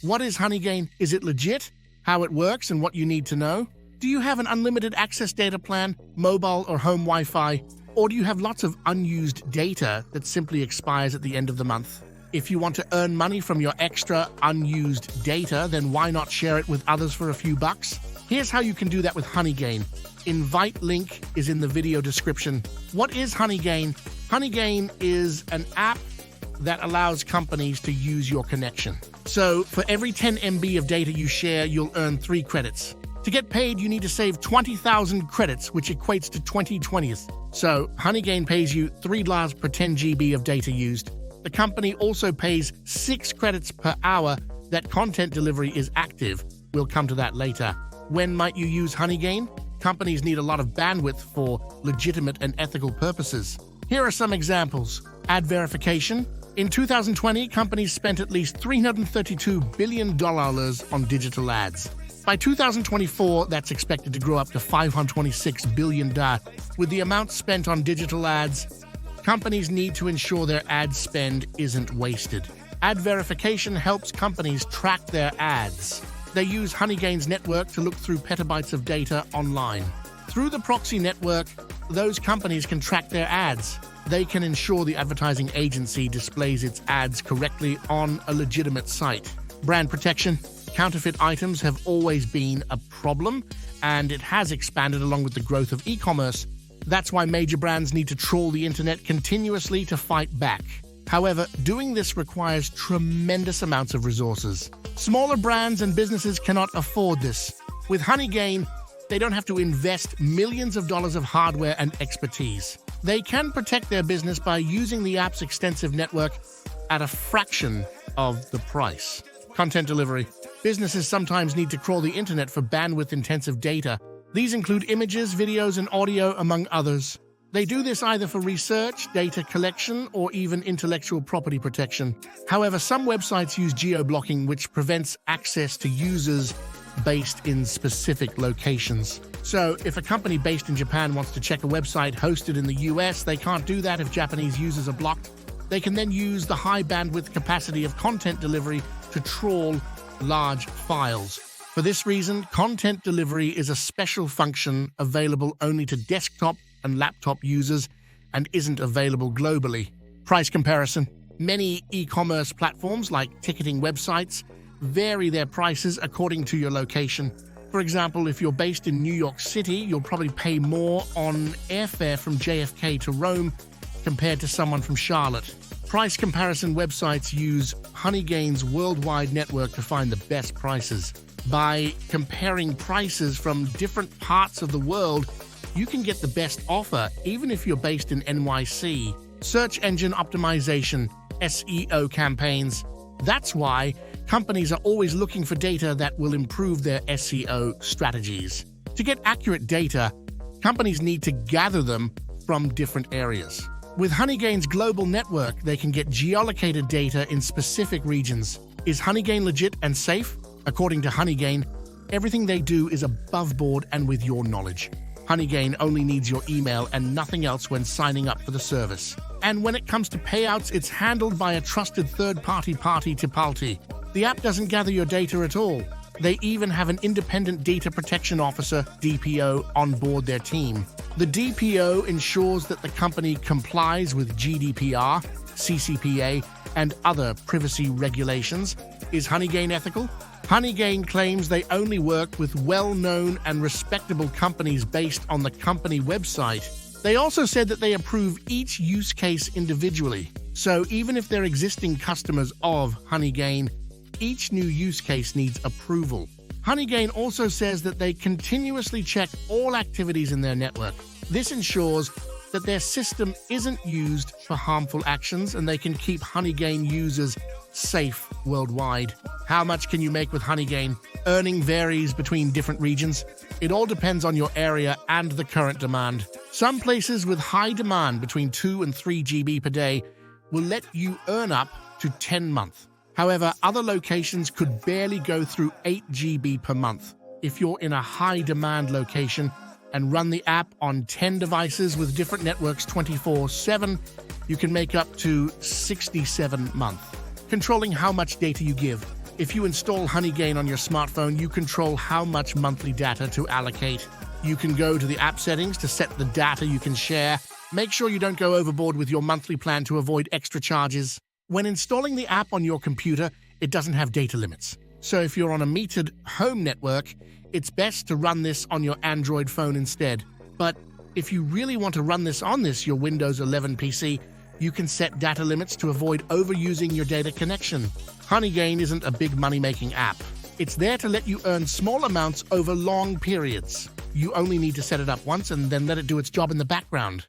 What is HoneyGain? Is it legit? How it works and what you need to know? Do you have an unlimited access data plan, mobile or home Wi-Fi? Or do you have lots of unused data that simply expires at the end of the month? If you want to earn money from your extra unused data, then why not share it with others for a few bucks? Here's how you can do that with HoneyGain. Invite link is in the video description. What is HoneyGain? HoneyGain is an app that allows companies to use your connection. So for every 10 MB of data you share, you'll earn 3 credits. To get paid, you need to save 20,000 credits, which equates to 20/20th. So HoneyGain pays you $3 per 10 GB of data used. The company also pays 6 credits per hour that content delivery is active. We'll come to that later. When might you use HoneyGain? Companies need a lot of bandwidth for legitimate and ethical purposes. Here are some examples. Ad verification. In 2020, companies spent at least $332 billion on digital ads. By 2024, that's expected to grow up to $526 billion. With the amount spent on digital ads, companies need to ensure their ad spend isn't wasted. Ad verification helps companies track their ads. They use HoneyGain's network to look through petabytes of data online. Through the proxy network, those companies can track their ads. They can ensure the advertising agency displays its ads correctly on a legitimate site. Brand protection. Counterfeit items have always been a problem, and it has expanded along with the growth of e-commerce. That's why major brands need to trawl the internet continuously to fight back. However, doing this requires tremendous amounts of resources. Smaller brands and businesses cannot afford this. With HoneyGain, they don't have to invest millions of dollars of hardware and expertise. They can protect their business by using the app's extensive network at a fraction of the price. Content delivery. Businesses sometimes need to crawl the internet for bandwidth-intensive data. These include images, videos, and audio, among others. They do this either for research, data collection, or even intellectual property protection. However, some websites use geo-blocking, which prevents access to users based in specific locations. So, if a company based in Japan wants to check a website hosted in the US, they can't do that if Japanese users are blocked. They can then use the high bandwidth capacity of content delivery to trawl large files. For this reason, content delivery is a special function available only to desktop and laptop users and isn't available globally. Price comparison. Many e-commerce platforms, like ticketing websites, vary their prices according to your location. For example, if you're based in New York City, you'll probably pay more on airfare from JFK to Rome compared to someone from Charlotte. Price comparison websites use HoneyGain's worldwide network to find the best prices. By comparing prices from different parts of the world, you can get the best offer, even if you're based in NYC. Search engine optimization, SEO campaigns. That's why companies are always looking for data that will improve their SEO strategies. To get accurate data, companies need to gather them from different areas. With HoneyGain's global network, they can get geolocated data in specific regions. Is HoneyGain legit and safe? According to HoneyGain, everything they do is above board and with your knowledge. HoneyGain only needs your email and nothing else when signing up for the service. And when it comes to payouts, it's handled by a trusted third-party to party. The app doesn't gather your data at all. They even have an independent data protection officer, DPO, on board their team. The DPO ensures that the company complies with GDPR, CCPA, and other privacy regulations. Is HoneyGain ethical? HoneyGain claims they only work with well-known and respectable companies based on the company website. They also said that they approve each use case individually. So even if they're existing customers of HoneyGain, each new use case needs approval. HoneyGain also says that they continuously check all activities in their network. This ensures that their system isn't used for harmful actions and they can keep HoneyGain users safe worldwide. How much can you make with HoneyGain? Earning varies between different regions. It all depends on your area and the current demand. Some places with high demand, between 2 and 3 GB per day, will let you earn up to 10 months. However, other locations could barely go through 8 GB per month. If you're in a high-demand location and run the app on 10 devices with different networks 24/7, you can make up to 67 months. Controlling how much data you give. If you install HoneyGain on your smartphone, you control how much monthly data to allocate. You can go to the app settings to set the data you can share. Make sure you don't go overboard with your monthly plan to avoid extra charges. When installing the app on your computer, it doesn't have data limits. So if you're on a metered home network, it's best to run this on your Android phone instead. But if you really want to run this on your Windows 11 PC, you can set data limits to avoid overusing your data connection. HoneyGain isn't a big money-making app. It's there to let you earn small amounts over long periods. You only need to set it up once and then let it do its job in the background.